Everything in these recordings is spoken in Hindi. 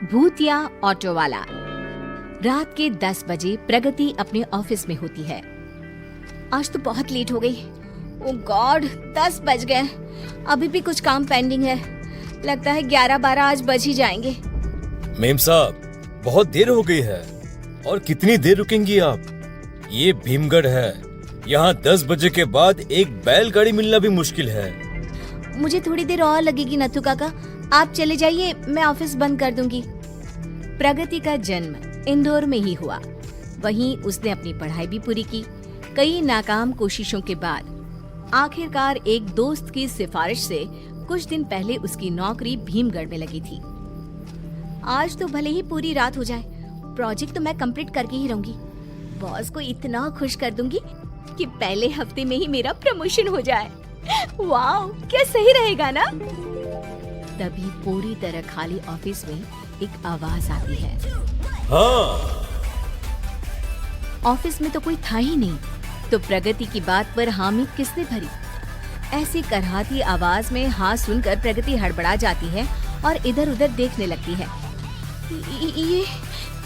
भूतिया ऑटो वाला। रात के 10 बजे प्रगति अपने ऑफिस में होती है। आज तो बहुत लेट हो गई। ओह गॉड, 10 बज गए। अभी भी कुछ काम पेंडिंग है। लगता है 11-12 आज बज ही जाएंगे। मेम साहब, बहुत देर हो गई है। और कितनी देर रुकेंगी आप? ये भीमगढ़ है, यहाँ 10 बजे के बाद एक बैलगाड़ी मिलना भी मुश्किल है। मुझे थोड़ी देर और लगेगी नथु काका, आप चले जाइए, मैं ऑफिस बंद कर दूंगी। प्रगति का जन्म इंदौर में ही हुआ। वहीं उसने अपनी पढ़ाई भी पूरी की। कई नाकाम कोशिशों के बाद आखिरकार एक दोस्त की सिफारिश से कुछ दिन पहले उसकी नौकरी भीमगढ़ में लगी थी। आज तो भले ही पूरी रात हो जाए, प्रोजेक्ट तो मैं कंप्लीट करके ही रहूंगी। बॉस को इतना खुश कर दूंगी कि पहले हफ्ते में ही मेरा प्रमोशन हो जाए। वाह, क्या सही रहेगा ना? तभी पूरी तरह खाली ऑफिस में एक आवाज आती है। हाँ। ऑफिस में तो कोई था ही नहीं, तो प्रगति की बात पर हामी किसने भरी? ऐसी करहाती आवाज में हाँ सुनकर प्रगति हड़बड़ा जाती है और इधर उधर देखने लगती है।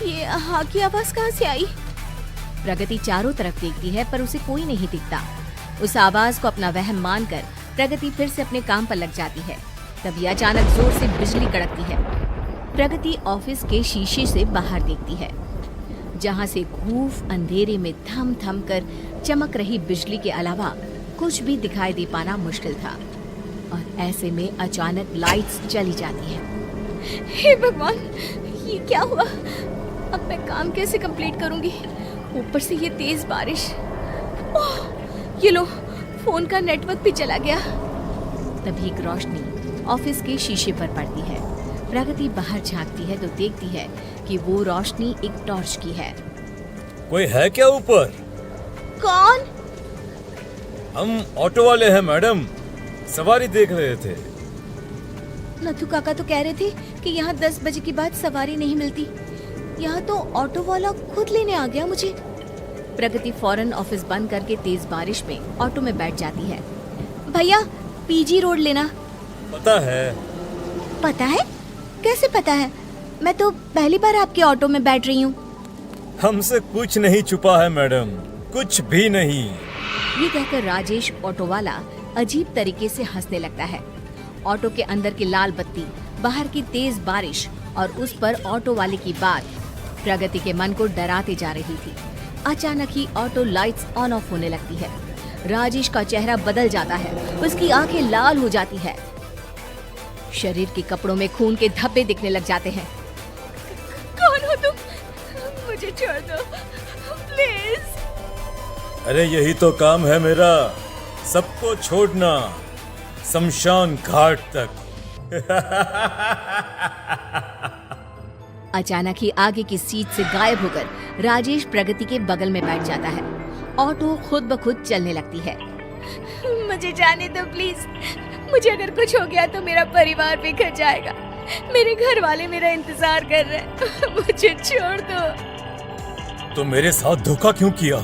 ये हाँ की आवाज कहाँ से आई? प्रगति चारों तरफ देखती है पर उसे कोई नहीं दिखता। उस आवाज को अपना वहम मानकर प्रगति फिर से अपने काम पर लग जाती है। तभी अचानक जोर से बिजली कड़कती है। प्रगति ऑफिस के शीशे से बाहर देखती है, जहां से खूब अंधेरे में थम थम कर चमक रही बिजली के अलावा कुछ भी दिखाई दे पाना मुश्किल था। और ऐसे में अचानक लाइट्स चली जाती है। हे भगवान, ये क्या हुआ? अब मैं काम कैसे कंप्लीट करूंगी? ऊपर से ये तेज बारिश। ओह, ये लो, फोन का नेटवर्क भी चला गया। तभी एक रोशनी ऑफिस के शीशे पर पड़ती है। प्रगति बाहर झांकती है तो देखती है कि वो रोशनी एक टॉर्च की है। कोई है क्या ऊपर? कौन? हम ऑटो वाले हैं मैडम, सवारी देख रहे थे। नथु काका तो कह रहे थे कि यहाँ 10 बजे के बाद सवारी नहीं मिलती। यहाँ तो ऑटो वाला खुद लेने आ गया मुझे। प्रगति फौरन ऑफिस बंद करके तेज बारिश में ऑटो में बैठ जाती है। भैया, पीजी रोड लेना। पता है। पता है? कैसे पता है? मैं तो पहली बार आपके ऑटो में बैठ रही हूँ। हमसे कुछ नहीं छुपा है मैडम, कुछ भी नहीं। ये कहकर राजेश ऑटो वाला अजीब तरीके से हंसने लगता है। ऑटो के अंदर की लाल बत्ती, बाहर की तेज बारिश और उस पर ऑटो वाले की बात प्रगति के मन को डराते जा रही थी। अचानक ही ऑटो लाइट्स ऑन ऑफ होने लगती है। राजेश का चेहरा बदल जाता है, उसकी आंखें लाल हो जाती है। शरीर के कपड़ों में खून के धब्बे दिखने लग जाते हैं। कौन हो तुम? मुझे छोड़ दो प्लीज। अरे यही तो काम है मेरा, सबको छोड़ना, शमशान घाट तक। अचानक ही आगे की सीट से गायब होकर राजेश प्रगति के बगल में बैठ जाता है। ऑटो खुद ब खुद चलने लगती है। मुझे जाने दो प्लीज। मुझे अगर कुछ हो गया तो मेरा परिवार बिखर जाएगा। मेरे घर वाले मेरा इंतजार कर रहे हैं। मुझे छोड़ दो। तो मेरे साथ धोखा क्यों किया?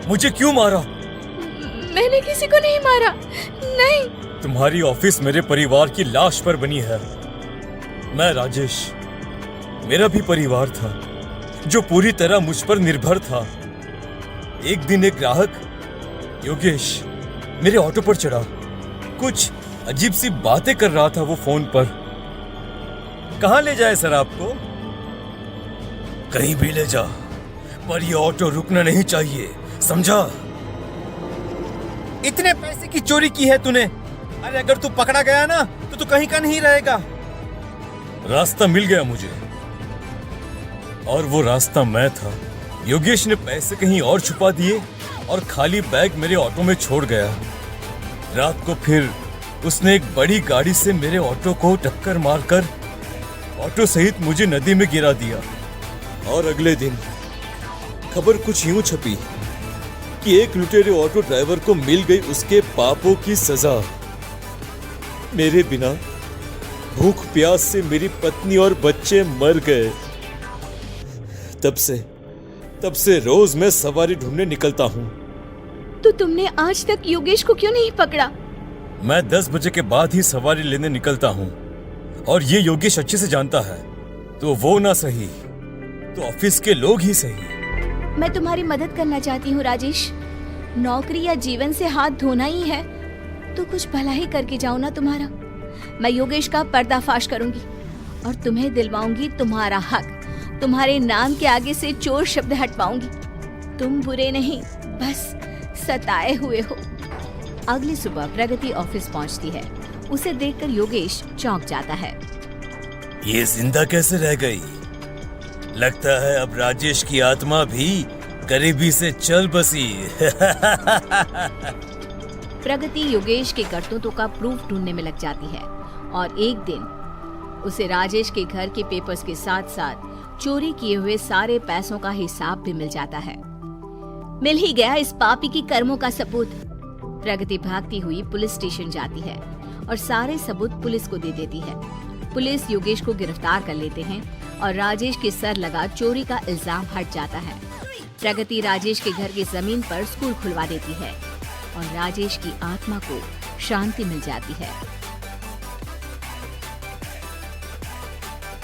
मुझे क्यों मारा? मैंने किसी को नहीं मारा। नहीं। तुम्हारी ऑफिस मेरे परिवार की लाश पर बनी है। मैं राजेश, मेरा भी परिवार था जो पूरी तरह मुझ पर निर्भर था। एक दिन एक ग्राहक योगेश मेरे ऑटो पर चढ़ा। कुछ अजीब सी बातें कर रहा था वो फोन पर। कहाँ ले जाए सर आपको? कहीं भी ले जा, पर ये ऑटो रुकना नहीं चाहिए, समझा? इतने पैसे की चोरी की है तूने। अरे अगर तू पकड़ा गया ना तो तू कहीं का नहीं रहेगा। रास्ता मिल गया मुझे, और वो रास्ता मैं था। योगेश ने पैसे कहीं और छुपा दिए और खाली बैग मेरे ऑटो में छोड़ गया। रात को फिर उसने एक बड़ी गाड़ी से मेरे ऑटो को टक्कर मारकर ऑटो सहित मुझे नदी में गिरा दिया। और अगले दिन खबर कुछ यूं छपी कि एक लुटेरे ऑटो ड्राइवर को मिल गई उसके पापों की सजा। मेरे बिना भूख प्यास से मेरी पत्नी और बच्चे मर गए। तब से रोज मैं सवारी ढूंढने निकलता हूँ। तो तुमने आज तक योगेश को क्यों नहीं पकड़ा? मैं 10 बजे के बाद ही सवारी लेने निकलता हूँ, और ये योगेश अच्छे से जानता है तो वो ना सही तो ऑफिस के लोग ही सही। मैं तुम्हारी मदद करना चाहती हूँ राजेश। नौकरी या जीवन से हाथ धोना ही है तो कुछ भला ही करके जाओ ना तुम्हारा। मैं योगेश का पर्दाफाश करूंगी और तुम्हें दिलवाऊंगी तुम्हारा हक। तुम्हारे नाम के आगे से चोर शब्द हटवाऊंगी। तुम बुरे नहीं, बस सताए हुए हो। अगली सुबह प्रगति ऑफिस पहुंचती है। उसे देखकर योगेश चौंक जाता है। ये जिंदा कैसे रह गई? लगता है अब राजेश की आत्मा भी करीबी से चल बसी। प्रगति योगेश के करतूतों का प्रूफ ढूंढने में लग जाती है और एक दिन उसे राजेश के घर के पेपर्स के साथ साथ चोरी किए हुए सारे पैसों का हिसाब भी मिल जाता है। मिल ही गया इस पापी की कर्मों का सबूत। प्रगति भागती हुई पुलिस स्टेशन जाती है और सारे सबूत पुलिस को दे देती है। पुलिस योगेश को गिरफ्तार कर लेते हैं और राजेश के सर लगा चोरी का इल्जाम हट जाता है। प्रगति राजेश के घर की जमीन पर स्कूल खुलवा देती है और राजेश की आत्मा को शांति मिल जाती है।